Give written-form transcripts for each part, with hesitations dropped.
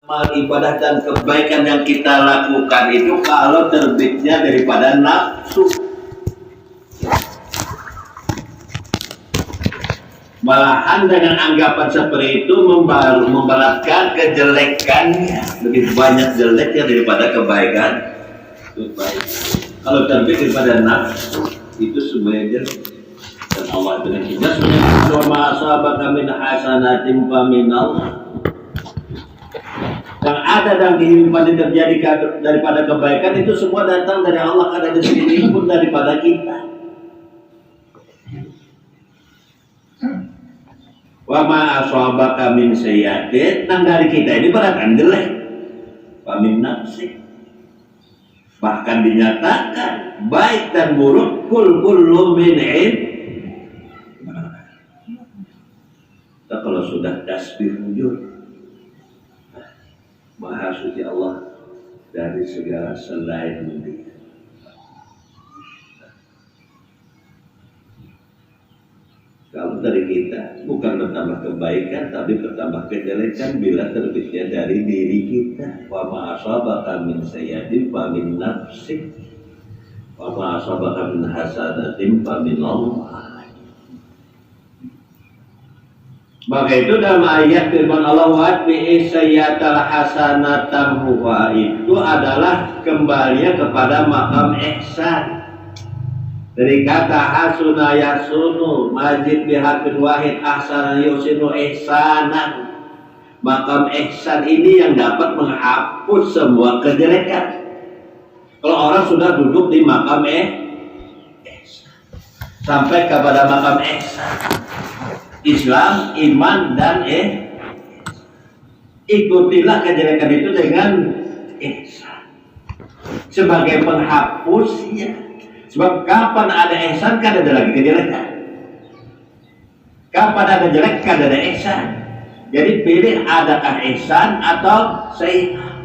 amal ibadah dan kebaikan yang kita lakukan itu kalau terbitnya daripada nafsu. Malahan dengan anggapan seperti itu membalaskan kejelekannya, lebih banyak jeleknya daripada kebaikan. Kalau terbit daripada nafsu itu semuanya jelek. Dan Allah dengan jelasnya wa asabaka min hasanatin fa min Allah. Yang ada dalam kehidupan yang terjadi daripada kebaikan itu semua datang dari Allah, kada ada sedikit pun daripada kita. Wa ma asabaka min sayyi'atin, nang dari kita ini barangkali jelek. Fa min nafsi. Bahkan dinyatakan baik dan buruk kullu min kalau sudah tasbih wujud, Maha suci Allah dari segala selain Dia. Kalau dari kita bukan bertambah kebaikan tapi bertambah kejelekan bila terbitnya dari diri kita. Wa ma asabaka min sayyi'atin fa min nafsik wa ma asabaka min hasanatin fa min Allah. Maka itu dalam ayat firman Allah wa'atbi'i sayyatal hasanatan huwa, itu adalah kembalinya kepada makam ihsan. Dari kata hasuna yasunu majid bihaqin wahid ahsana yusinu ihsanan. Makam ihsan ini yang dapat menghapus semua kejelekan. Kalau orang sudah duduk di makam ihsan sampai kepada makam ihsan Islam, iman, dan ikutilah kejelekan itu dengan ihsan sebagai penghapusnya. Sebab kapan ada ihsan kan ada lagi kejelekan. Kapan ada jelek kan ada ihsan. Jadi pilih adakah ihsan atau sayyi'ah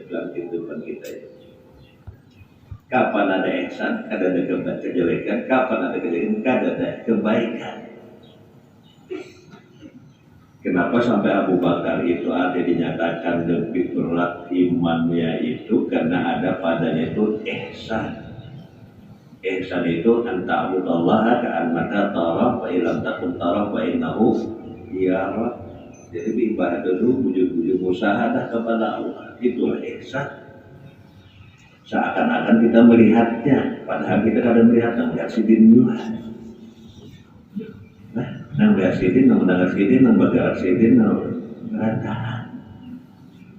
dalam kehidupan kita itu. Kapan ada ihsan, kada ada kejelekan. Kapan ada kejelekan, kada ada kebaikan. Kenapa sampai Abu Bakar itu ada dinyatakan lebih berat imannya itu karena ada padanya itu ihsan. Ihsan itu anta'budallaha ka'annaka tarah wa illam takun tarah wa innahu yarah. Jadi ibadah dulu wujud-wujud musyahadah kepada Allah. Itulah ihsan. Seakan-akan kita melihatnya, padahal kita kadang melihat nang sidin juga. Nang sidin, nang mendengar sidin, nang bergerak sidin, nang berantakan.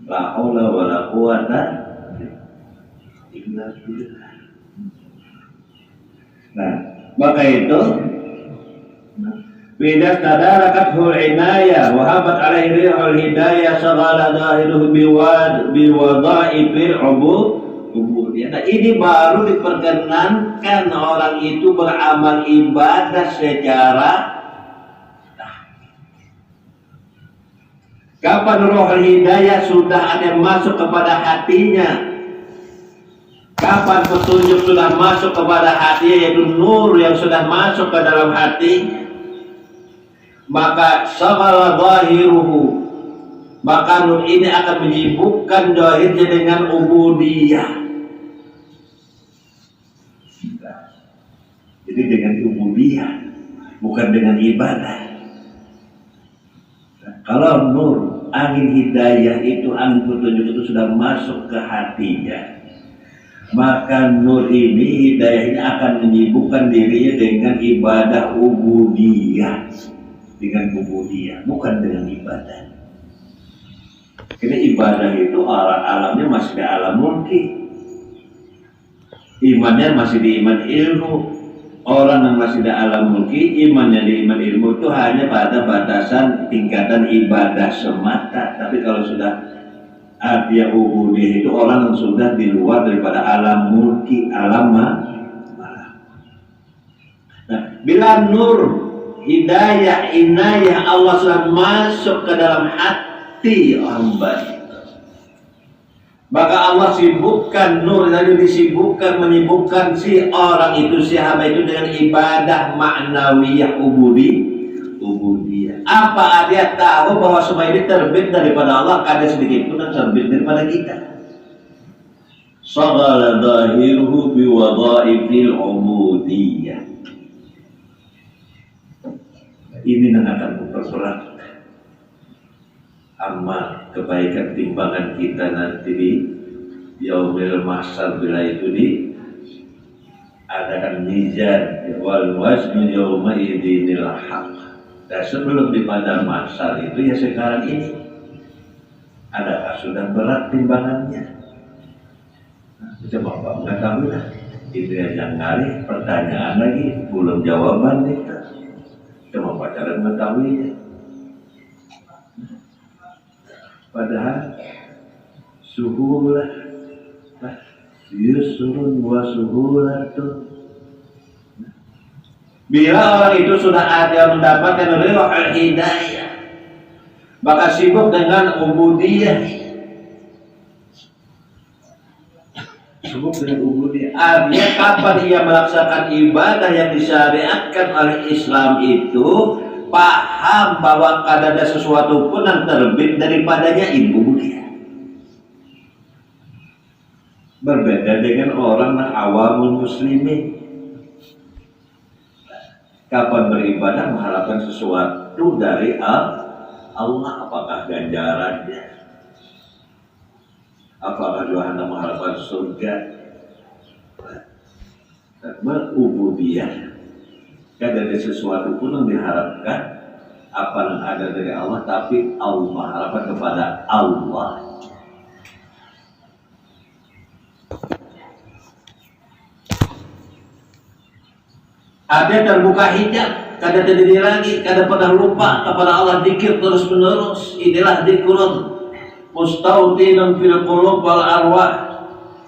La haula wa la quwata illa billah. Nah, maka itu bidas tadarakat inayah wahabat alaihi hidayah sagala dahiruhu biwadha'ifil ubud. Nah, ini baru diperkenankan orang itu beramal ibadah secara kapan roh hidayah sudah ada masuk kepada hatinya, kapan petunjuk sudah masuk kepada hatinya, yaitu nur yang sudah masuk ke dalam hatinya, maka sagala zahiruhu, maka nur ini akan menyibukkan zahirnya dengan ubudiyah. Jadi dengan ubudiyah, bukan dengan ibadah. Nah, kalau nur, angin hidayah itu, angin petunjuk itu sudah masuk ke hatinya, maka nur ini, hidayah ini akan menyibukkan dirinya dengan ibadah ubudiyah. Dengan ubudiyah, bukan dengan ibadah. Karena ibadah itu alamnya masih di alam mulki, imannya masih di iman ilmu. Orang yang masih di alam mulki, imannya di iman ilmu itu hanya pada batasan tingkatan ibadah semata. Tapi kalau sudah artinya ubudiyah itu orang yang sudah di luar daripada alam mulki, alam malam. Nah, bila nur, hidayah, inayah Allah sudah masuk ke dalam hati hamba, maka Allah sibukkan nur tadi, disibukkan, menyibukkan si orang itu, si hamba itu dengan ibadah maknawiyah ubudiyah. Apa dia tahu bahwa semua ini terbit daripada Allah, kada sedikit pun yang terbit daripada kita. Shaghala dhahiruhu biwadhaifil ubudiyah. Ini yang akan memperberat amal kebaikan timbangan kita nanti di yaumil mahsyar, bila itu di adakan mizan wal waznu yauma idinil haq. Dan sebelum di padang mahsyar itu ya sekarang ini, adakah sudah berat timbangannya? Coba Pak mengetahui lah. Itu yang kali pertanyaan lagi belum jawaban kita. Coba Pak cara mengetahuinya. Padahal suhulah, yusrun wa suhulatun. Bila orang itu sudah ada mendapatkan ridha hidayah, maka sibuk dengan ubudiyah. Sibuk dengan ubudiyah. Artinya kapan ia melaksanakan ibadah yang disyariatkan oleh Islam itu, paham bahwa kada ada sesuatu pun yang terbit daripadanya ubudiyah. Berbeda dengan orang yang awamul muslimin. Kapan beribadah mengharapkan sesuatu dari Allah, apakah ganjarannya, apakah juga hendak mengharapkan surga. Berubudiyah, kada ada sesuatu pun yang diharapkan apa yang ada dari Allah, tapi Allah, harapan kepada Allah. Ada terbuka hijab, kada terjadi lagi, kada pernah lupa kepada Allah, zikir terus menerus. Inilah zikrun mustautinun fil qulub wal arwah.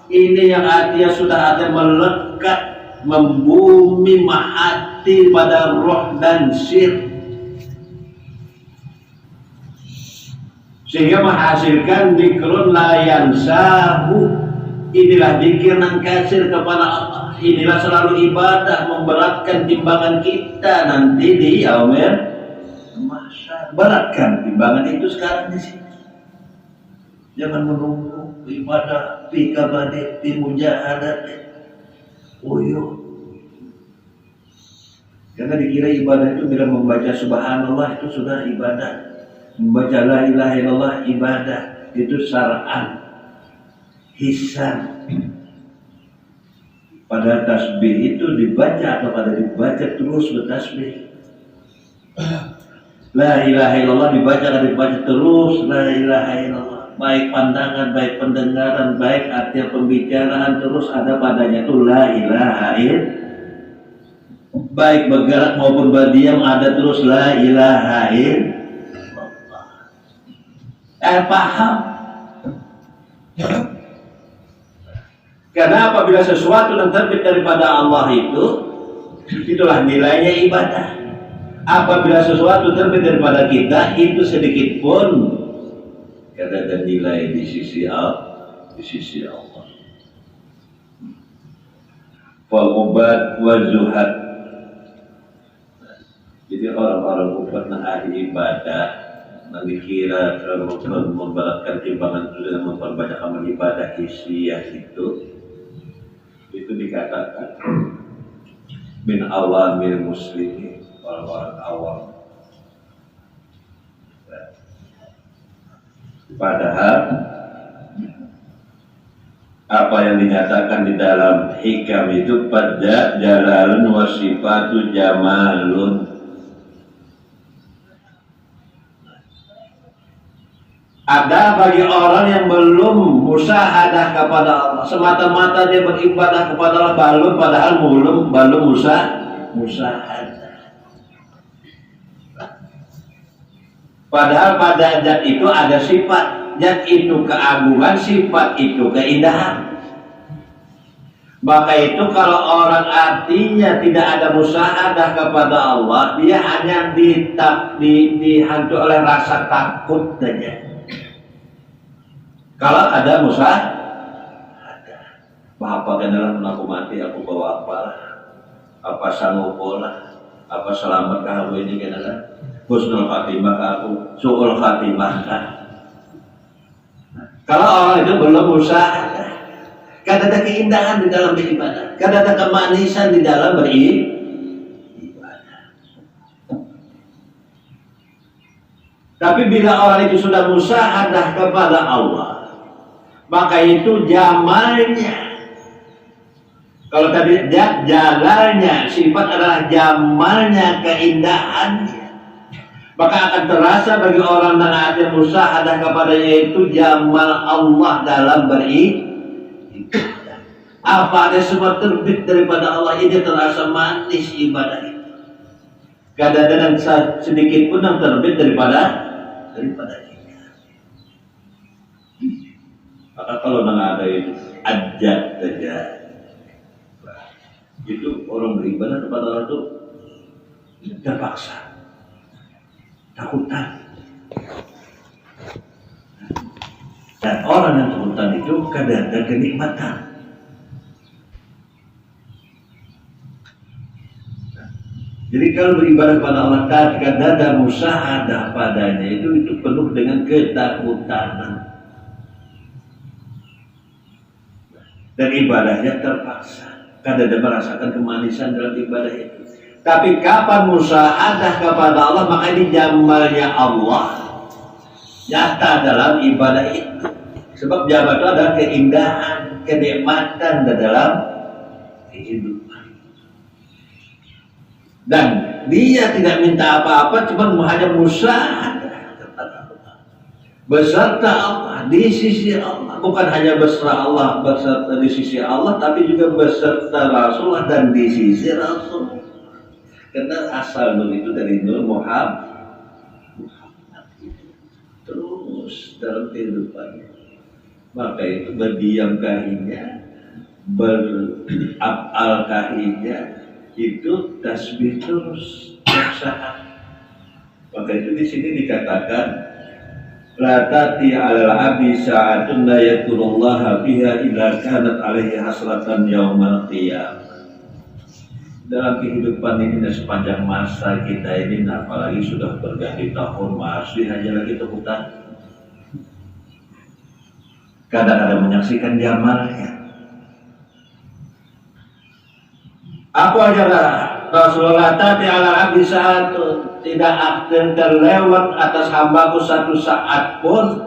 Ini yang artinya sudah ada melekat, membumi hati pada roh dan sir, sehingga menghasilkan zikrun la yansahu. Inilah zikir yang kasir kepada Allah. Inilah selalu ibadah, memberatkan timbangan kita nanti di yaumil mahsyar. Beratkan timbangan itu sekarang di sini. Jangan menunggu ibadah fi kabadi fi mujahadat. Karena dikira ibadah itu bila membaca subhanallah itu sudah ibadah. Membaca la ilaha illallah ibadah, itu syar'an, hisan. Pada tasbih itu dibaca atau pada dibaca terus bertasbih. La ilaha illallah dibaca dan dibaca terus la ilaha illallah. Baik pandangan, baik pendengaran, baik arti pembicaraan terus ada padanya itu la ilaha illallah. Baik bergerak maupun berdiam ada terus la ilaha illallah. Paham? Karena apabila sesuatu yang terbit daripada Allah itu, itulah nilainya ibadah. Apabila sesuatu terbit daripada kita, itu sedikit pun kada ada nilai di sisi Allah. Wal ubad wa zuhad. Jadi orang-orang ubat yang ahli ibadah, yang dikira terlalu memberatkan timbangan itu dengan memperbanyak amal ibadah hisiah itu dikatakan min awamil muslimin, orang-orang awam. Padahal apa yang dinyatakan di dalam hikam itu pada jalalun wa sifatu jamalun. Ada bagi orang yang belum musyahadah kepada Allah, semata-mata dia beribadah kepada Allah padahal belum musyahadah. Padahal pada zat itu ada sifat, zat itu keagungan, sifat itu keindahan. Maka itu kalau orang artinya tidak ada musyahadah kepada Allah, dia hanya dihantui oleh rasa takut saja. Kalau ada musyahadah, apa kenalan aku mati, aku bawa apa sanggup pola, apa selamat kamu ini kenalan. husnul khatimah aku suul khatimah kan. Kalau orang itu belum usaha, kan ada keindahan di dalam beribadah, kan ada kemanisan di dalam beribadah. Tapi bila orang itu sudah musyahadah kepada Allah, maka itu jamalnya. Kalau tadi jalalnya, sifat adalah jamalnya, keindahannya. Maka akan terasa bagi orang yang ada musyahadah kepadanya itu jamal Allah dalam beribadah. Apa ada semua terbit daripada Allah, ini terasa manis ibadah itu. Kadang-kadang sedikit pun yang terbit daripada kita. Maka kalau ada itu ajat saja, itu orang beribadah kepada Allah itu terpaksa, takutan. Dan orang yang takutan itu kadang ada kenikmatan. Jadi kalau beribadah kepada Allah kadang ada musyahadah padanya itu penuh dengan ketakutan. Dan ibadahnya terpaksa. Kadang merasakan kemanisan dalam ibadah itu. Tapi kapan musyahadah kepada Allah, maka ini jamalnya Allah nyata dalam ibadah itu. Sebab jamal itu adalah keindahan, kenikmatan dalam kehidupan. Dan dia tidak minta apa-apa, cuma hanya musyahadah kepada Allah, beserta Allah, di sisi Allah. Bukan hanya beserta Allah, beserta di sisi Allah, tapi juga beserta Rasulullah dan di sisi Rasul. Karena asal nur itu dari Nur Muhammad. Terus dalam kehidupan, maka itu berdiam kahinya, berafal kahinya, itu tasbih terus saat. Maka itu di sini dikatakan la tati 'alal 'abdi sa'atun la yadhkurullaha biha illa kanat 'alaihi hasratan yaumal qiyamah. Dalam kehidupan ini dan sepanjang masa kita ini, apalagi sudah berganti tahun, masih aja lagi takutan. Kadang-kadang menyaksikan jamalnya. Apa ajalah Rasulullah tadi ala abdi sa'atun, tidak akan terlewat atas hambaku satu saat pun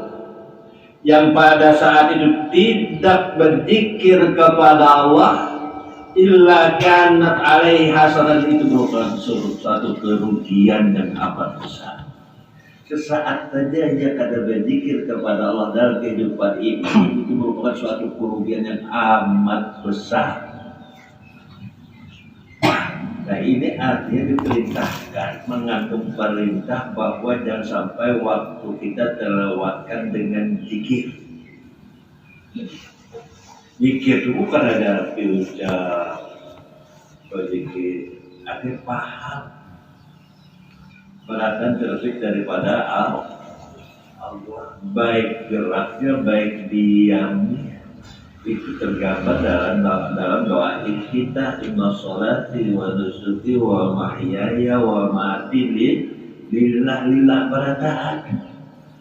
yang pada saat itu tidak berzikir kepada Allah illa kanat alaihi hasanah, itu merupakan suatu kerugian yang amat besar. Sesaat saja dia kada berzikir kepada Allah dalam kehidupan ini, itu merupakan suatu kerugian yang amat besar. Nah ini artinya diperintahkan, mengandung perintah bahwa jangan sampai waktu kita terlewatkan dengan zikir. Zikir itu bukan ada ucap, berzikir, akhir paham. Beratan terusik daripada Allah, baik geraknya, baik diamnya. Itu tergambar dalam doa kita, inna sholati wa nusuki wa mahyaya wa mati lillah berataan.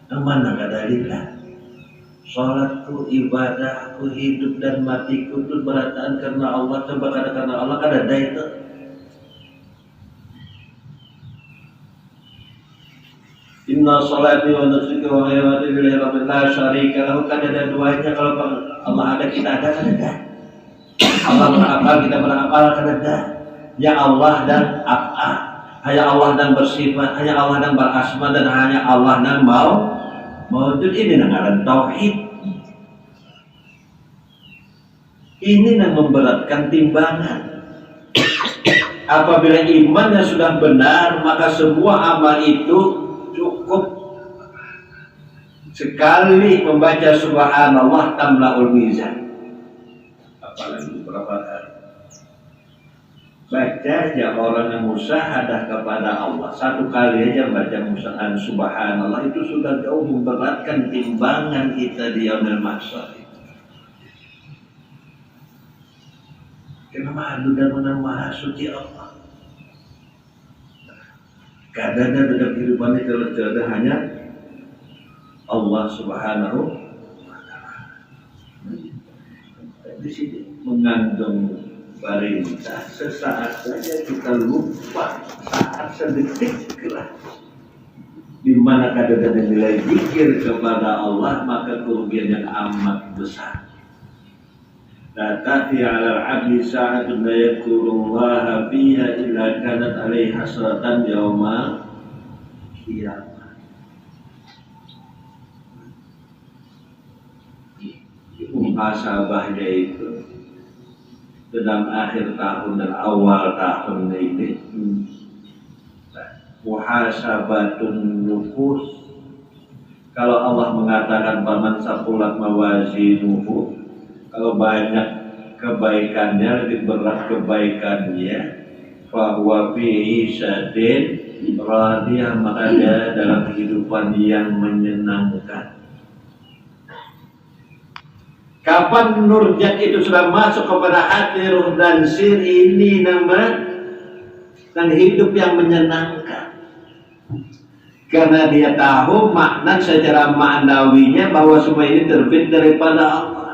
Mana kata lillah? Sholatku, ibadahku, hidup dan matiku itu berataan karena Allah. Coba kata karena Allah, kan ada itu. Inna sholati wa nusuki wa mahyaya lillahi rabbil la syarika lahu, kan ada duanya. Kalau Allah ada, kita ada, kan ada. Allah berapal, kita berapal, kan ada. Ya Allah dan af'al, hanya Allah dan bersifat, hanya Allah dan berasma, dan hanya Allah dan mawujud. Ini dengan tauhid. Ini yang memberatkan timbangan. Apabila imannya sudah benar, maka semua amal itu cukup sekali membaca subhanallah tamla'ul mizan. Apalagi berapa kali baca aja orang yang musyahadah kepada Allah, satu kali aja baca musyahadah subhanallah itu sudah jauh memberatkan timbangan kita di yaumil mahsyar. Karena maha dan maha suci Allah. Kadang dalam kehidupan itu terjadi hanya Allah Subhanahu wa Ta'ala. Di sini mengandung perintah sesaat saja kita lupa, saat sedetik lah. Di mana kadang-kadang nilai zikir kepada Allah maka kerugian yang amat besar. La ta'ti 'ala al-'abdi sa'atun la yadhkurullaha fiha illa kanat 'alaihi hasratan yauma qiyamah. Muhasabahnya itu dalam akhir tahun dan awal tahun ini muhasabatun nufus. Kalau Allah mengatakan paman saqulat mawazinuhu, kalau banyak kebaikannya, lebih berat kebaikannya, fahuwa fi 'ishatin radiyah, maka dia dalam kehidupan yang menyenangkan. Kapan nurjat itu sudah masuk kepada hati, ruh dan sir, ini nama dan hidup yang menyenangkan. Karena dia tahu makna secara maknawinya bahwa semua ini terbit daripada Allah.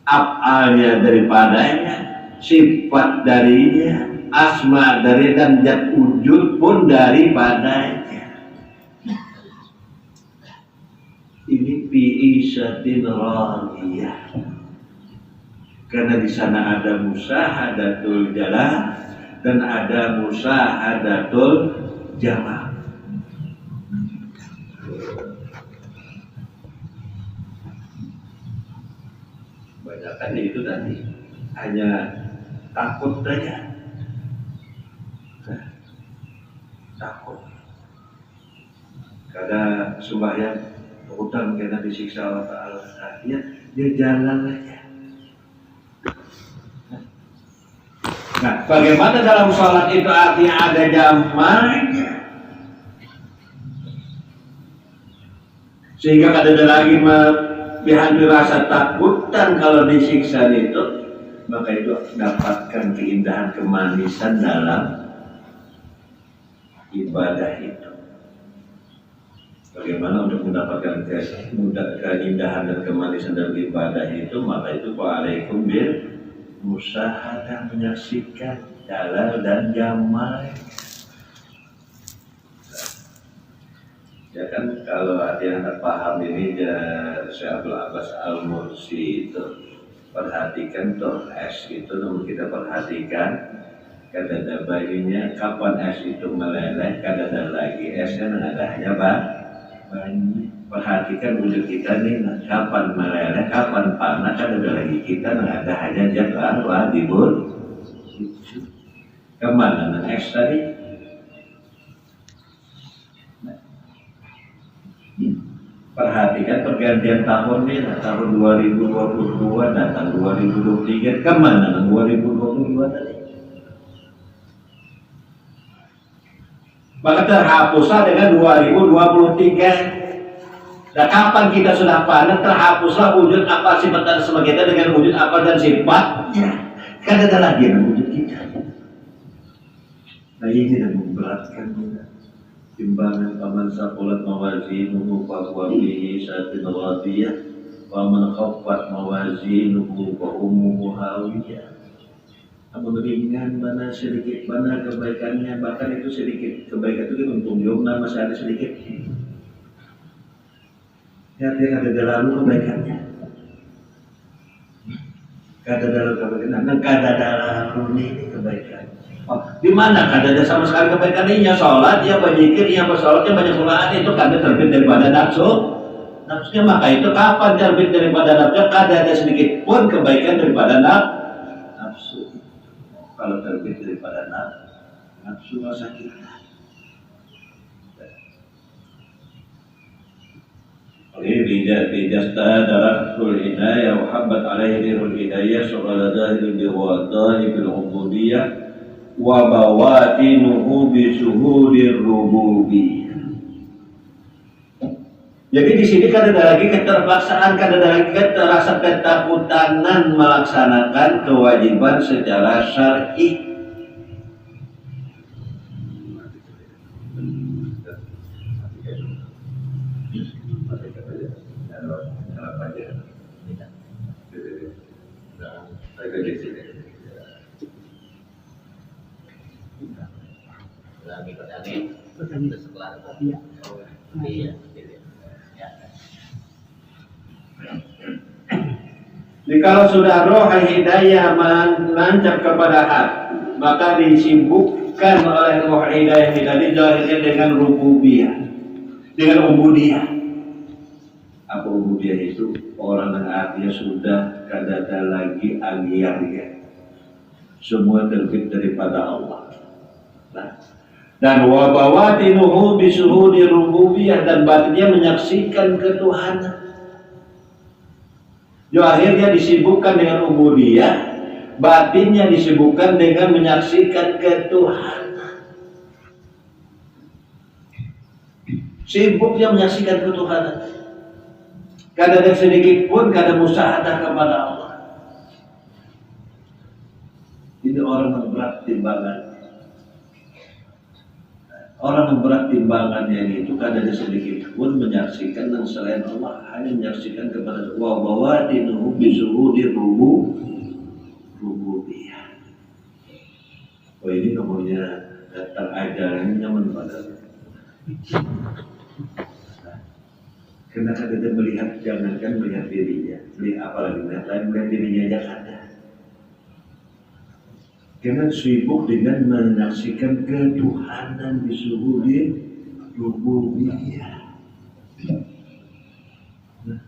Af'alnya daripadanya, sifat darinya, asma dari dan zat wujud pun daripadanya. Ini bi'isatin radiyah. Karena di sana ada musahadatul jalal dan ada musahadatul jamal. Banyakan itu tadi hanya takut saja. Takut. Karena sembahyang utang karena disiksa Allah Ta'ala, dia jalan aja. Nah, bagaimana dalam sholat itu artinya ada jamaknya, sehingga ada lagi dihantui rasa takutan kalau disiksa itu, maka itu dapatkan keindahan kemanisan dalam ibadah itu. Bagaimana untuk mendapatkan keindahan dan kemanisan dalam ibadah itu, maka itu wa'alaikum bil musahadah, menyaksikan jalal dan jamal. Ya kan, kalau ada yang tak paham ini ya, Syekh Abdul Abbas Al-Mursi itu perhatikan tuh es itu, namun kita perhatikan kadang-kadang baginya kapan es itu meleleh, kadang-kadang lagi esnya nadanya perhatikan wujud kita nih, kapan meleleh, kapan panas, kan ada lagi kita ada hanya jadwal wadibul. Kemana es tadi? Perhatikan pergantian tahun ini, tahun 2022 datang 2023, kemana 2022 tadi? Maka terhapuslah dengan 2023. Nah, kapan kita sudah panen, terhapuslah wujud apa sifat dan sama kita dengan wujud apa dan sifatnya. Kan ada lagi yang wujud kita. Nah, ini yang memberatkan kita. Timbangan paman saqulat mawazinuhu fahuwa fi 'ishatin radiyah wa man khaffat mawazinuhu fa ummuhu hawiyah. Namun ringan mana sedikit mana kebaikannya, bahkan itu sedikit kebaikan itu untung jumlah masih ada sedikit. Ya, dia ada dalam kebaikannya. Kada dalam kebaikan, dan kada dalam ini kebaikan. Oh, di mana kada ada sama sekali kebaikan ini? Ya sholat, ya berzikir, ya bersolat, ya banyak sholat, itu kada terbit daripada nafsu. Nafsunya, maka itu kapan terbit daripada nafsu? Kada ada sedikit pun kebaikan daripada nafsu. Kalau terbit daripada nafsu rasa kita. Bijasta darakul hidayah Muhammad alaihi rul hidayah Su'aladahil biwadani bil ubudiyah wa bawatinuhu bisuhudir rububiyah. Jadi di sini kan ada lagi keterpaksaan, kan ada lagi rasa ketakutanan melaksanakan kewajiban secara syar'i. Jadi kalau sudah roh hidayah menancap kepada hati, maka disibukkan oleh roh hidayah tadi zahirnya dengan rububiyah, dengan ubudiyah. Apa ubudiyah itu? Orang yang artinya sudah kada ada lagi agiarnya. Semua terbit daripada Allah. Nah, dan wabawatinuhu bisuhudi rububiyah, dan batinnya menyaksikan ketuhanan. Akhirnya disibukkan dengan ubudiyah, batinnya disibukkan dengan menyaksikan ketuhanan. Sibuknya menyaksikan ketuhanan. Kada ada sedikit pun kada musyahadah kepada Allah. Ini orang yang berat timbangan. Orang yang berat timbangannya itu kada ada sedikit pun menyaksikan yang selain Allah, hanya menyaksikan kepada wa bawatinuhu bisuhudi rububiyah. Oh, ini nomornya datang ajarannya nyaman pada. Karena kada melihat, jangankan melihat dirinya, melihat apalagi melihat dirinya aja kada. Karena sibuk dengan menyaksikan ketuhanan bisuhudi rububiyah. Nah,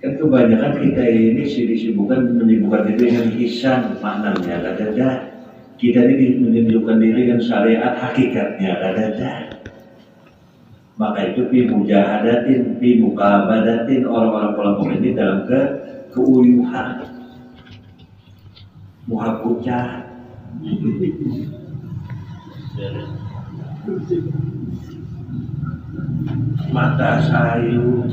kan kebanyakan kita ini disibukkan menyibukkan diri dengan hisan, maknanya ada. Kita ini menunjukkan diri dengan syariat, hakikatnya ada. Maka itu fi mujahadatin, fi mukabadatin, orang-orang kelompok ini dalam keuyuhan, muhakucah. Mata sayu,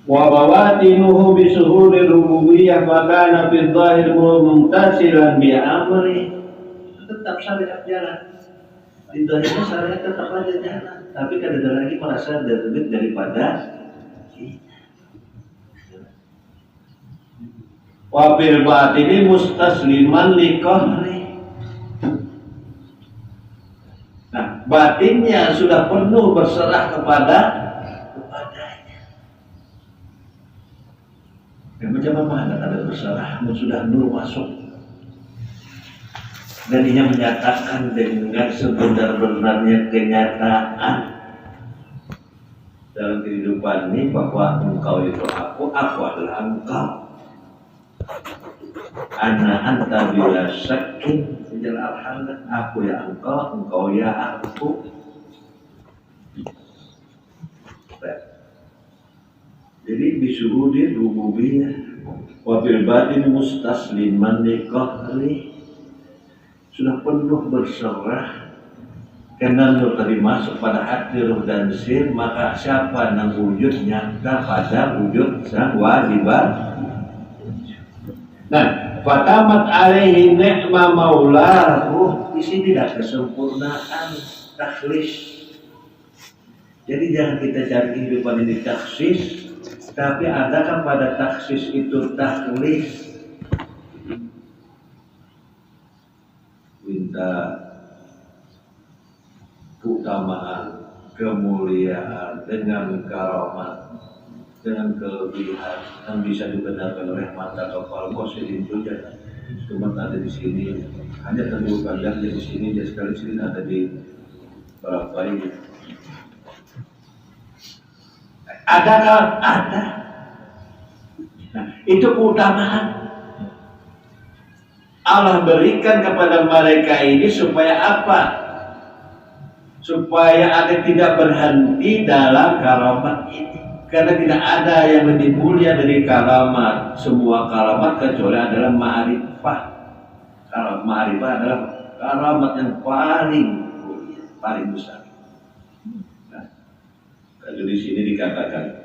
wa bawatinuhu bisuhuri rububiyah, maka nabi zahir mumtasilan bi amri. Tetap syariat jalan. Di zahirnya syariat tetap aja jalan, tapi kada ada lagi merasa terbit daripada kita. Wa bil batini mustasliman li qahri. Nah, batinnya sudah penuh berserah kepadanya. Dan macam mana kada berserah, sudah nur masuk. Dan ia menyatakan dengan sebenar-benarnya kenyataan dalam kehidupan ini bahwa engkau itu aku adalah engkau. Ana anta bila syakin, alhamdulillah, aku ya engkau ya aku. Jadi bisuhudi rububiyah wa bil batin mustasliman li qahri, sudah penuh berserah karena nur tadi masuk pada hati, ruh dan sir. Maka siapa yang wujud nyata pada wujud sang wajibah. Nah, fatamat alaihi ni'ma maulahu, di sini tidak kesempurnaan takhlis. Jadi jangan kita cari kehidupan ini takhsis, tapi adakah pada takhsis itu takhlis? Minta keutamaan, kemuliaan dengan karamat, dengan kelebihan yang bisa dibenarkan oleh mata kepala positif itu ya. Cuma ada di sini, hanya terbuka dan di sini, dia sekali sini ada di berapa ini. Adakah? Ada. Nah, itu keutamaan Allah berikan kepada mereka ini supaya apa? Supaya ada tidak berhenti dalam karamat ini. Karena tidak ada yang lebih mulia dari karamat. Semua karamat kecuali adalah ma'rifah. Karamat ma'rifah adalah karamat yang paling mulia, paling besar. Nah, kalau di sini dikatakan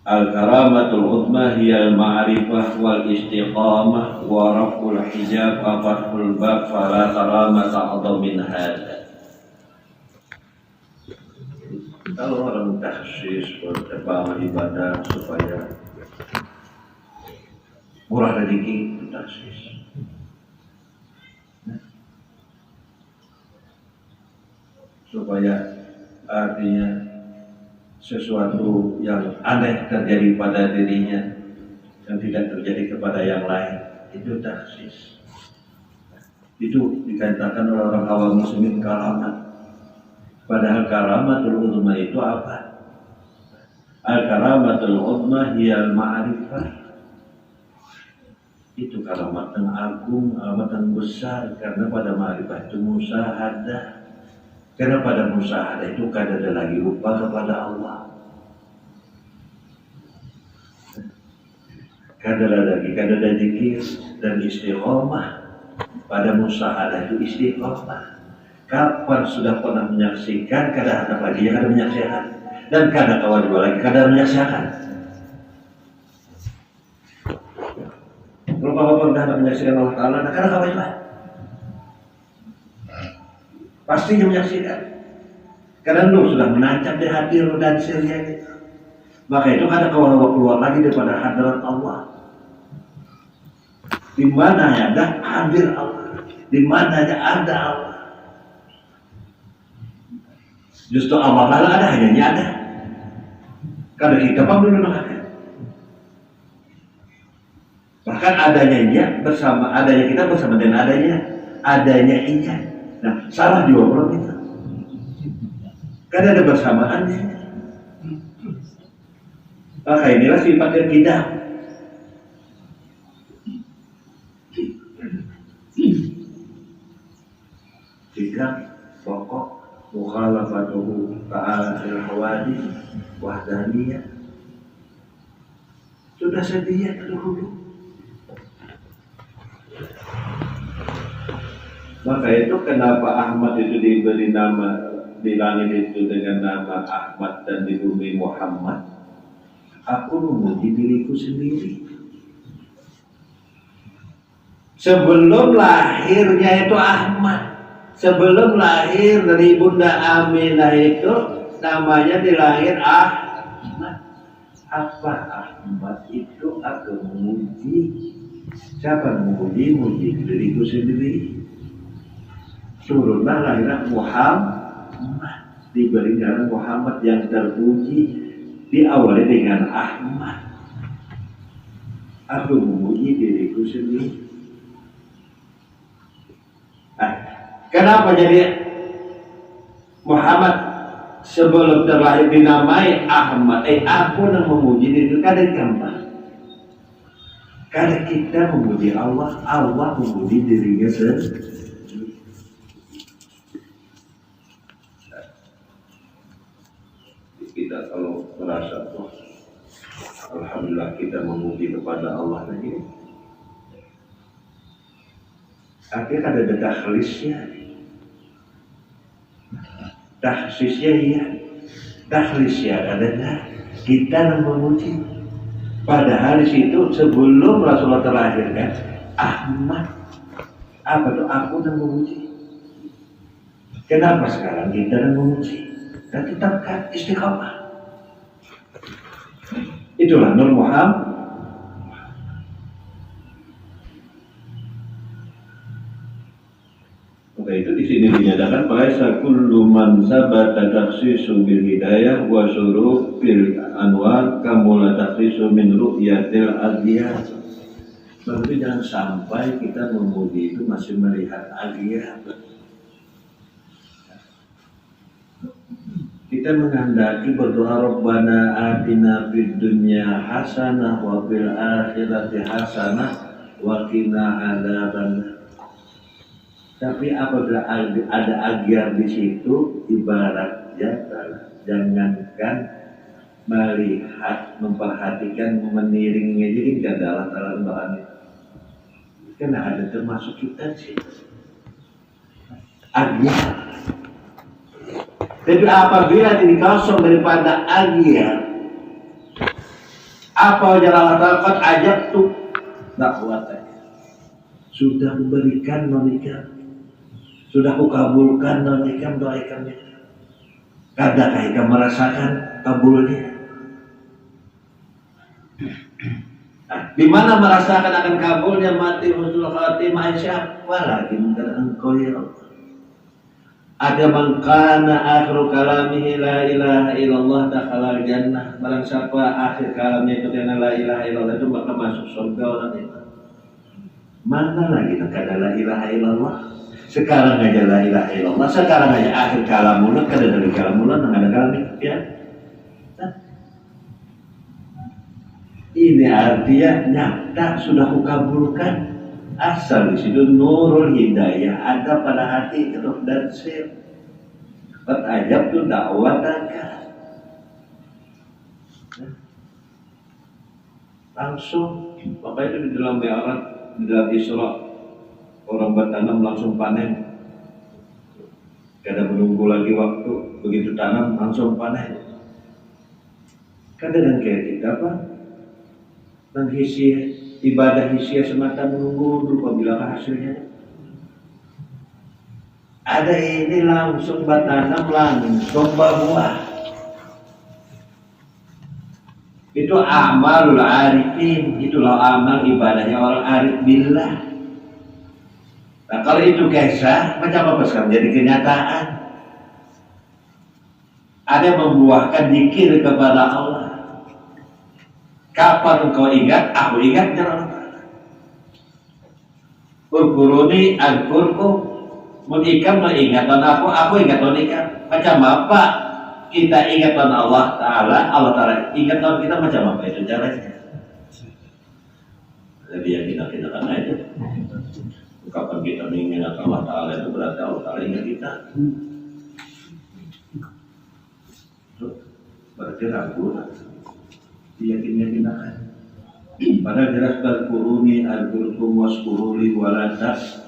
al-karamatul utma hiya al-ma'rifah wal istiqamah wa raful hijab wa fathul bab fala karamata a'dham min hadha. Kalau orang takhsis bertebang ibadah supaya murah rezeki itu taksis. Supaya artinya sesuatu yang aneh terjadi pada dirinya yang tidak terjadi kepada yang lain, itu taksis. Itu dikatakan oleh orang awam muslimin karamat. Padahal karamatul uzma itu apa? Al-karamatul uzma hiyal ma'rifah. Itu karamat yang agung, karamat yang besar, karena pada ma'rifah itu musyahadah. Karena pada musyahadah itu kada ada lagi lupa kepada Allah. Kada ada zikir dan istiqomah. Pada musyahadah itu istiqomah. Kapan sudah pernah menyaksikan, kada ada lagi yang ada menyaksikan, dan kada kawan dua lagi kada menyaksikan. Kalau bapak pernah menyaksikan Allah Taala, kada kawan dua. Pastinya menyaksikan. Karena lu sudah menancap di hati lu dan sirnya gitu. Maka itu kada kawan keluar lagi daripada hadirat Allah. Di mana ada hadir Allah, di mana ada Allah. Justru Allah Ta'ala ada, hanya ada. Karena kita pun belum ada. Bahkan adanya dia bersama, adanya kita bersama dengan adanya iya. Nah, salah juga belum itu. Karena ada bersamaannya. Maka inilah sifat yang kita. Tiga pokok mukhalafatuhu ta'ala fil hawadith wahdaniyah. Sudah sedia dahulu. Maka itu kenapa Ahmad itu diberi nama di langit itu dengan nama Ahmad dan di bumi Muhammad. Aku memuji diriku sendiri. Sebelum lahirnya itu Ahmad, sebelum lahir dari Bunda Aminah itu namanya dilahir Ahmad. Apa Ahmad itu? Aku memuji. Siapa memuji? Muji diriku sendiri. Turunlah lahirnya Muhammad, diberi nama Muhammad yang terpuji, diawali dengan Ahmad. Aku memuji diriku sendiri. Kenapa jadi Muhammad sebelum terlahir dinamai Ahmad? Aku yang memuji diriku, kada gampang. Kada kita memuji Allah, Allah memuji dirinya sendiri. Kita kalau merasa tuh, alhamdulillah kita memuji kepada Allah lagi. Akhirnya ada takhlisnya. Takhsisnya iya. Takhlisnya adalah kita yang memuji. Padahal di situ sebelum Rasulullah terlahirkan, Ahmad, apa tuh aku yang memuji. Kenapa sekarang kita yang memuji? Dan tetapkan istiqamah. Itulah Nur Muhammad. Maka itu di sini dinyatakan falaisa kullu man sabata takhsisu bil hidayah wa syuruq bil anwar kamula takhsisu min ru'yatil adiyah. Berarti jangan sampai kita memuji itu masih melihat adiyah. Kita menghendaki berdoa Rabbana atina fid dunya hasanah wa fil akhirati hasanah wa qina adzabannar. Tapi apabila ada agiar di situ, ibaratnya jangankan melihat, memperhatikan, meniringnya jadi ke dalam bahan itu. Karena ada termasuk kita sih. Agiar. Tapi apabila ini kosong daripada agiar, apa jalan Allah ajak tuh dakwatannya sudah memberikan nonikah. Sudah kukabulkan nonikam doa ikamnya. Kadang ikam merasakan kabulnya. Nah, di mana merasakan akan kabulnya mati husnul khatimah siapa lagi mungkin engkau ya Allah. Ada man kana akhiru kalamihi la ilaha illallah dakhala jannah. Barang siapa akhir kalamnya itu dengan la ilaha illallah itu maka masuk surga orang itu. Mana lagi nak ada la ilaha illallah? Sekarang aja la ilaha illallah. Sekarang aja akhir kalamullah kada dari kalamullah nang ada kalam ya. Ini artinya nyata sudah kukabulkan. Asal di situ nurul hidayah ada pada hati roh dan sir. Ajab tu dakwah dakwah. Langsung, maka itu di dalam Mi'raj, di dalam Isra, orang bertanam langsung panen. Kada menunggu lagi waktu, begitu tanam langsung panen. Kadang kayak kita apa? Dan ibadah hisia semata menunggu dulu apabila hasilnya. Ada ini langsung bertanam langsung berbuah. Itu amalul arifin, itulah amal ibadahnya orang arif billah. Nah kalau itu kisah, macam apa sekarang jadi kenyataan? Ada yang membuahkan zikir kepada Allah. Kapan engkau ingat, aku ingat jalan Allah. Urkuruni alkurku, menikam no ingatan aku ingatan nikah. Macam apa kita ingatan Allah Ta'ala ingatan kita macam apa itu caranya? Jadi yang kita kan aja. Kapan kita mengingat Allah Ta'ala itu berarti Allah Ta'ala ingat kita. Berarti ragu. Yakin-yakinakan. Padahal jelas al-quruni al-qurkum waskuruli walatas.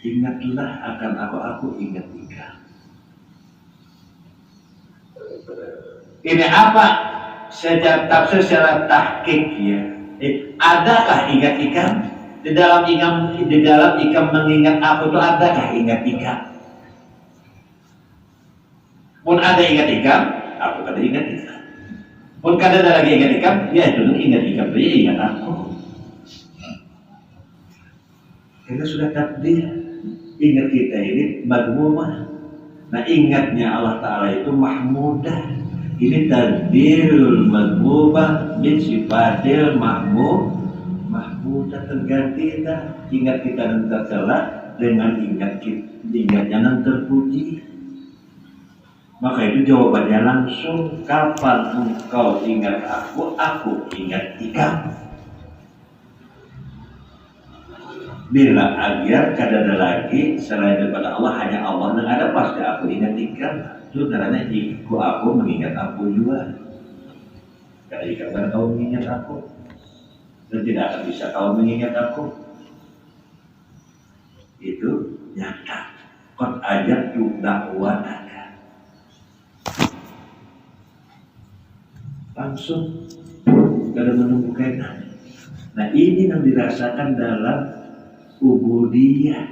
Ingatlah akan aku ingat ikam. Ini apa? Tafsir secara tahqiq ya. Adakah ingat ikam? Di dalam ikam mengingat aku itu adakah ingat ikam? Pun ada ingat ikam, aku kada ingat ikam. Pun kada ada lagi ingat ikam, ya itu ingat ikam, dia ingat aku. Kita sudah takdir, ingat kita ini madmumah. Nah ingatnya Allah Ta'ala itu mahmudah. Ini tadbirul madmumah min sifatil mahmudah terganti dah. Ingat kita dan tercela dengan ingatnya dan terpuji. Maka itu jawabannya langsung, kapan engkau ingat aku ingat ikam. Bila agar kadada lagi selain daripada Allah hanya Allah dan ada pasti aku ingat ikam. Itu karena aku mengingat aku juga. Karena ikam kan kau mengingat aku dan tidak akan bisa kau mengingat aku. Itu nyata. Qad ajabtu da'wataka. Langsung kada menunggu kaitan. Nah ini yang dirasakan dalam ubudiyah.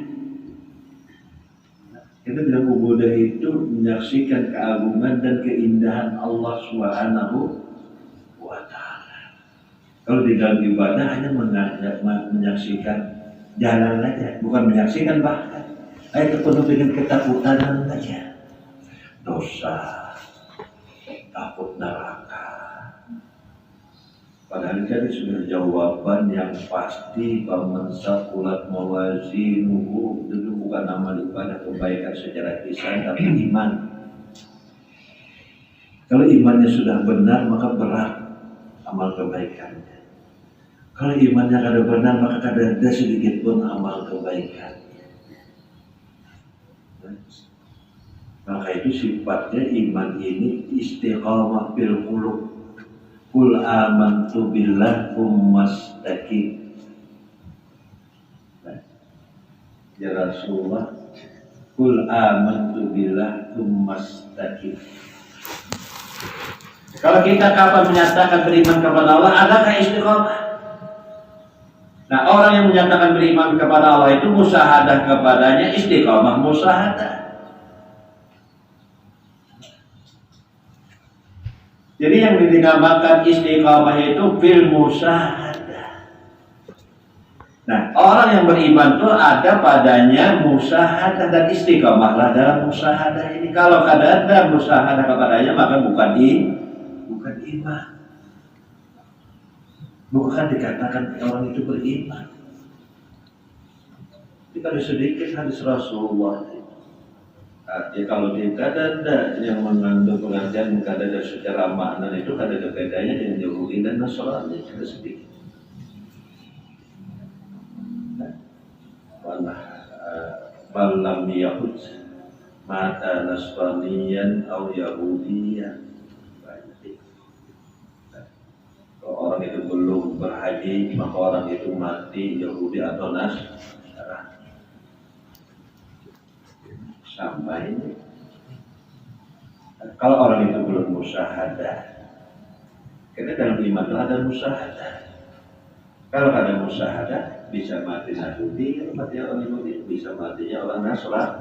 Kita dalam ubudiyah itu menyaksikan keagungan dan keindahan Allah Subhanahu wa Ta'ala. Kalau di dalam ibadah hanya menyaksikan jalan saja, bukan menyaksikan bahkan. Itu penuh dengan ketakutan saja. Dosa, takut neraka. Padahal jadi sudah jawaban yang pasti paman saqulat mawazinuhu itu bukan amal ibadah kebaikan secara lisan tapi iman. Kalau imannya sudah benar maka berat amal kebaikannya. Kalau imannya kada benar maka kada ada sedikit pun amal kebaikan. Maka itu sifatnya iman ini istiqamah bil qulub. Qul amantu billah ummastaqim. Ya Rasulullah, qul amantu billah ummastaqim. Kalau kita kapan menyatakan beriman kepada Allah, adakah istiqamah? Nah, orang yang menyatakan beriman kepada Allah itu musyahadah kepadanya, istiqamah musyahadah. Jadi yang dinamakan istiqamah itu fil musyahadah. Nah, orang yang beriman itu ada padanya musyahadah dan istiqamahlah dalam musyahadah ini. Kalau kada ada musyahadah kepadanya maka bukan iman. Bukan dikatakan orang itu beriman. Kita ada sedikit hadis Rasulullah. Ya kalau tidak ada yang mengandung pengertian kada ada secara makna itu kada ada bedanya dengan Yahudi dan Nasrani, ada sedikit. Mana malam Yahud mata Nasraniyan atau Yahudiyan. Kalau orang itu belum berhaji maka orang itu mati Yahudi atau Nasrani. Sama ini. Kalau orang itu belum musyahadah, karena dalam iman itu ada musyahadah. Kalau ada musyahadah, bisa mati Yahudi, mati orang Yahudi, bisa matinya orang Nasrani.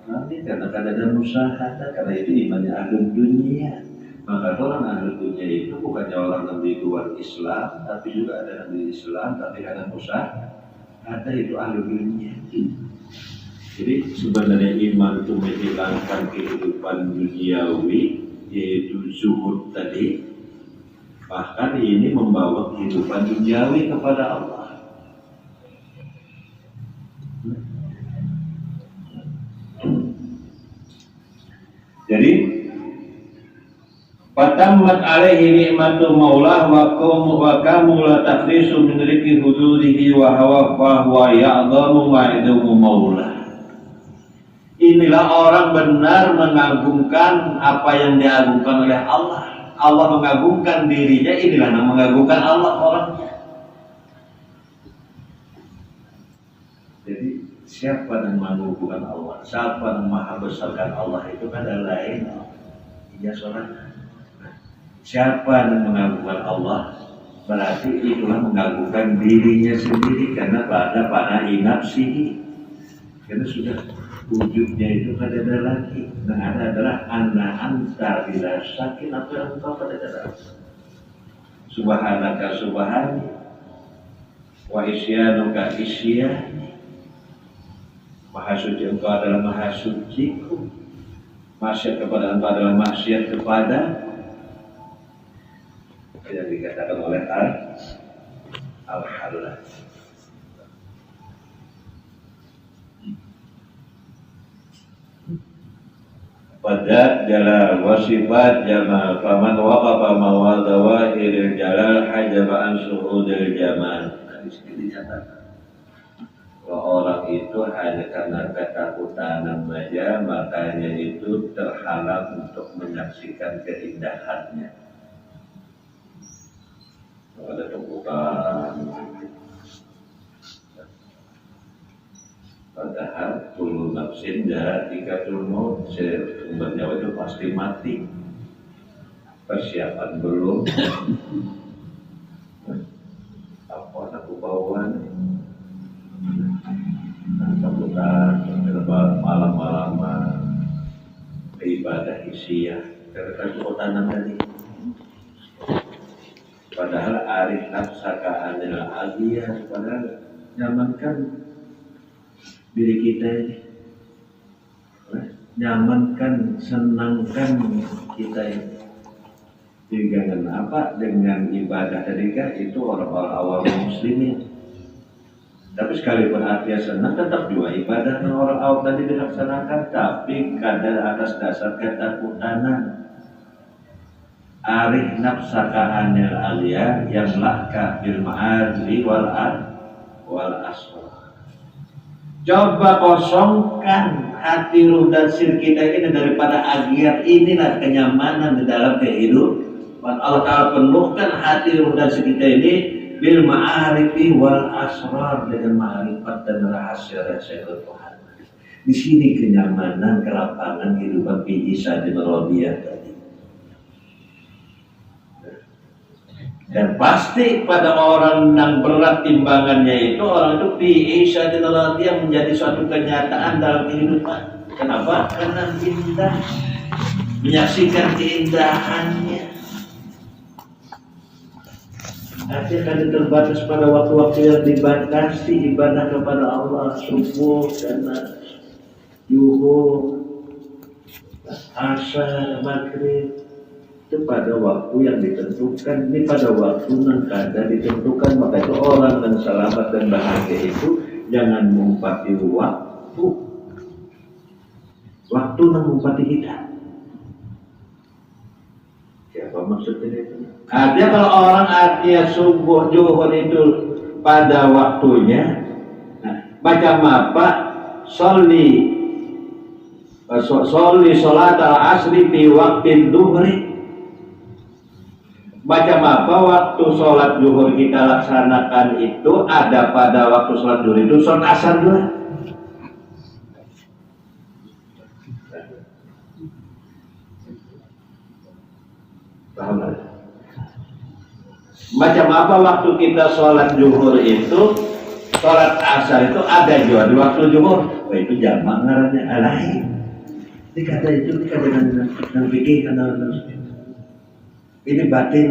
Nanti karena ada musyahadah, karena itu imannya ahlul dunia. Maka orang ahlul dunia itu bukannya orang yang di luar Islam, tapi juga ada yang di Islam, tapi ada musyahadah itu ahlul dunia. Jadi sebenarnya iman itu menghilangkan kehidupan duniawi, yaitu zuhud tadi. Bahkan ini membawa kehidupan duniawi kepada Allah. Jadi fatammat alaihi ni'matu maulah wa kamula taqdisu min riki hududihi wa huwa ya'dhamu ma'idumu maulah. Inilah orang benar mengagungkan apa yang diagungkan oleh Allah. Allah mengagungkan dirinya, inilah yang mengagungkan Allah orangnya. Jadi siapa yang mengagungkan Allah, siapa yang maha besarkan Allah itu kan ada lain. Iya saudara. Siapa yang mengagungkan Allah berarti itulah mengagungkan dirinya sendiri karena pada nafsihi. Karena sudah wujudnya itu kada ada lagi. Yang ada adalah anna anta bila sakin apa yang engkau pada dalam. Subhanaka subhani wa isyanuka isyani. Maha suci engkau adalah maha suciku. Maksiat kepada engkau adalah maksiat kepada. Yang dikatakan oleh Al-Halal. Pada jalal wasifat jamal faman waqafa mawadawahiril jalal hajaba an suhudil jamal. Di sini dinyatakan bahwa orang itu hanya karena ketakutan saja makanya itu terhalang untuk menyaksikan keindahannya. Ada tumpukan. Padahal kullu nafsin dha'iqatul maut, sumber nyawa itu pasti mati. Persiapan belum. Apa aku bawaan? Kemudian malam-malaman ibadah isiah. Karena tanam tadi. Padahal arif nafsaka anil aliyah, padahal nyamankan diri kita ini, nyamankan, senangkan kita ini. Dengan apa? Dengan ibadah tadi kan itu orang-orang awam muslimin. Tapi sekalipun artinya senang, tetap juga ibadah yang orang awam tadi dilaksanakan, tapi kadang atas dasar ketakutan. Arif nafsaka anil aliyah yang laka bil ma'adli wal aswar. Coba kosongkan hati, ruh dan sir kita ini daripada agiat inilah kenyamanan di dalam kehidupan. Allah Ta'ala penuhkan hati, ruh dan sir kita ini bil ma'arifi wal asrar, dengan ma'rifat dan rahasia-rahasia Tuhan. Di sini kenyamanan, kelapangan kehidupan fi Isa bin Rabi'ah tadi. Dan pasti pada orang yang berat timbangannya itu, orang itu bisa yang menjadi suatu kenyataan dalam kehidupan. Kenapa? Karena indah, menyaksikan keindahannya. Artinya kan terbatas pada waktu-waktu yang dibatasi ibadah kepada Allah, subuh dan zuhur, asar, maghrib itu pada waktu yang ditentukan. Ini pada waktu yang kada ditentukan, maka itu orang yang selamat dan bahagia itu jangan mengumpati waktu yang mengumpati kita. Siapa maksudnya itu? Artinya kalau orang artinya subuh zuhur itu pada waktunya, macam apa? Sholli sholat al-asri fi waktin duhri. Macam apa waktu sholat zuhur kita laksanakan itu ada pada waktu sholat zuhur itu sholat asar juga. Paham gak? Macam apa waktu kita sholat zuhur itu, sholat asar itu ada juga di waktu zuhur. Oh, itu jamak ngarannya lain. Ini kata itu dengan fikih karena ini batin.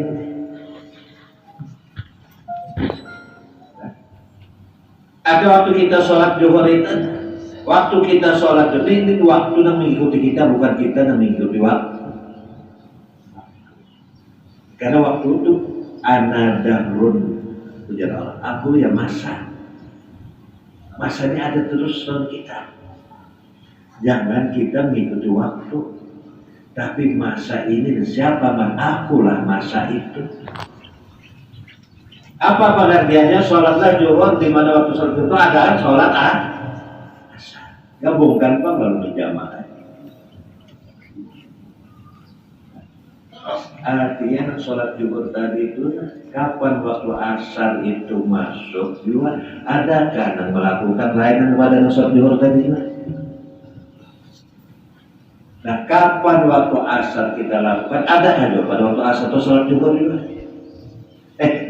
Ada waktu kita sholat zuhur itu, waktu kita sholat zuhur ini waktu yang mengikuti kita, bukan kita yang mengikuti waktu. Karena waktu itu ana dahrun, ujar Allah, aku ya masa. Masanya ada terus dalam kita. Jangan kita mengikuti waktu, tapi masa ini siapa? Akulah masa itu. Apa pengertiannya? Sholatlah zuhur di mana waktu sholat itu ada sholat asar. Gabungkan Pak lalu berjamaah. Artinya sholat zuhur tadi itu kapan waktu asar itu masuk juga adakah yang melakukan lain pada sholat zuhur tadi? Nah, kapan waktu asar kita lakukan? Ada juga pada waktu asar atau sholat zuhur juga.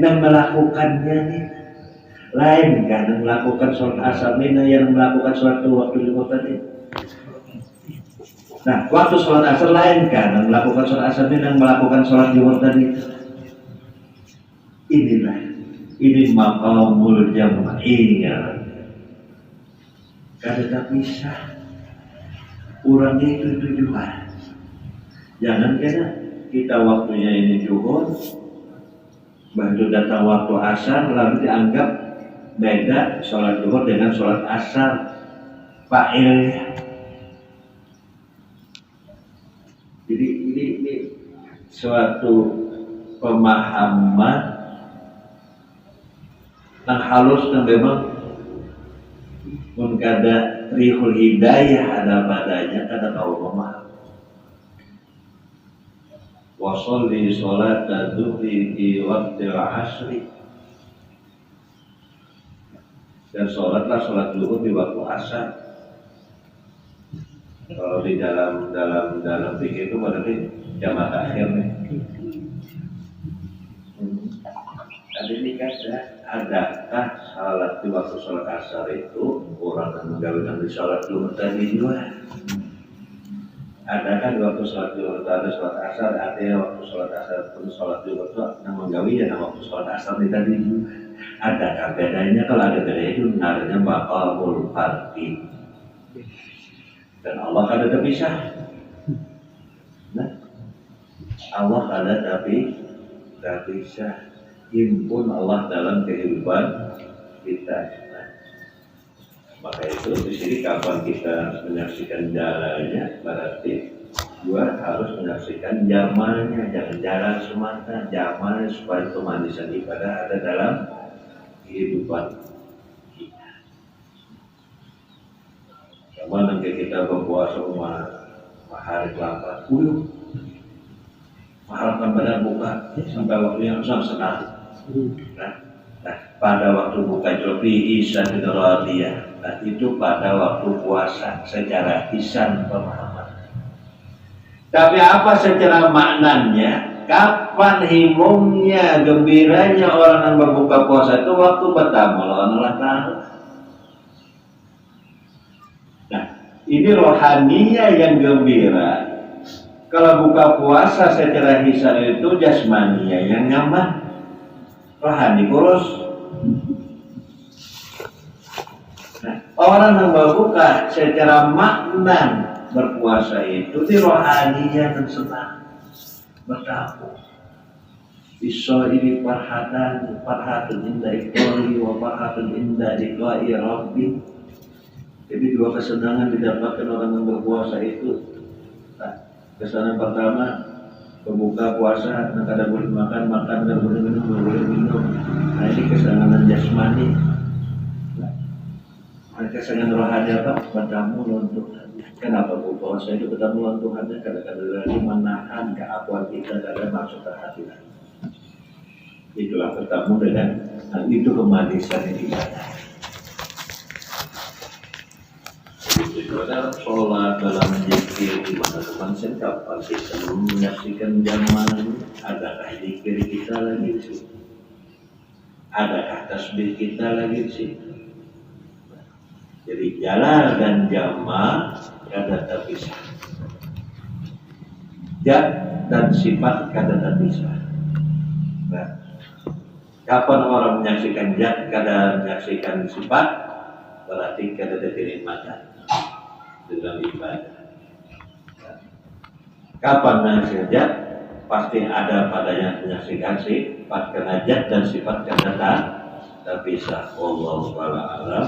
Dan melakukannya nih lain kan yang melakukan sholat asar ini yang melakukan sholat waktu zuhur tadi. Nah, waktu sholat asar lain kan yang melakukan sholat asar ini yang melakukan sholat zuhur tadi. Ini maqamul jam'iyya. Kada tak bisa. Kurangnya itu juga. Jangan kira kita waktunya ini zuhur, baru datang waktu asar lalu dianggap beda sholat zuhur dengan sholat asar. Fa'ilnya. Jadi ini suatu pemahaman yang halus yang memang mengada rihul hidayah ada padanya, kada tahu memaham. Wa sholli sholat zuhri di waktu asri, dan sholatlah sholat zuhur di waktu asar. Kalau di dalam fikih itu berarti jamak akhir nih. Tadi ini adakah salat di waktu sholat asar itu orang yang menggabungkan di sholat zuhur tadi juga? Adakah di waktu sholat zuhur itu ada sholat asar? Artinya waktu sholat asar pun sholat zuhur itu yang menggawi ya waktu sholat asar di tadi juga. Adakah bedanya? Kalau ada bedanya itu namanya maqamul fardi. Dan Allah ada terpisah. Nah, Allah ada tapi terpisah. Himpun Allah dalam kehidupan kita. Nah, maka itu di sini kapan kita menyaksikan jalannya, berarti juga harus menyaksikan jamalnya, jangan jalan semata, jamalnya supaya kemanisan ibadah ada dalam kehidupan kita. Sama nanti kita berpuasa hari kelapa, puyuh, mengharapkan benar buka sampai waktunya setengah. Nah, pada waktu buka Jofi Isan Radiyah, nah itu pada waktu puasa secara hisan pemahaman. Tapi apa secara maknanya? Kapan himungnya, gembiranya orang yang berbuka puasa itu waktu bertemu lawan Allah Ta'ala. Nah, ini rohaninya yang gembira. Kalau buka puasa secara hisan itu jasmania yang nyaman. rohani kurus. Nah, orang yang berbuka secara makna berpuasa itu di rohaninya dan senang bertamu. Iso ini farhatun inda iqali wa farhatun inda iqai rabbi. Jadi dua kesenangan didapatkan orang yang berpuasa itu. Nah, kesenangan pertama berbuka puasa, kada boleh makan, kada boleh minum, kada boleh minum. Nah ini kesenangan jasmani. Nah, kesenangan rohani apa? Bertamu dengan Tuhan. Kenapa berpuasa itu bertamu dengan Tuhan? Kadang-kadang lagi menahan keakuan kita dalam masuk ke hati. Itulah bertemu dengan itu kemanisan ibadah. Itu adalah sholat dalam zikir di mana kemanusiaan kapal kita menyaksikan zaman. Adakah zikir kita lagi di situ? Adakah tasbih kita lagi di situ? Jadi jalal dan jama kada terpisah. Zat dan sifat kada terpisah. Nah, kapan orang menyaksikan zat kada menyaksikan sifat, berarti kada ada kenikmatan dalam ibadah. Kapan menyaksikan zat, pasti ada padanya menyaksikan sifat, karena zat dan sifat kada terpisah. Wallahu ta'ala a'lam.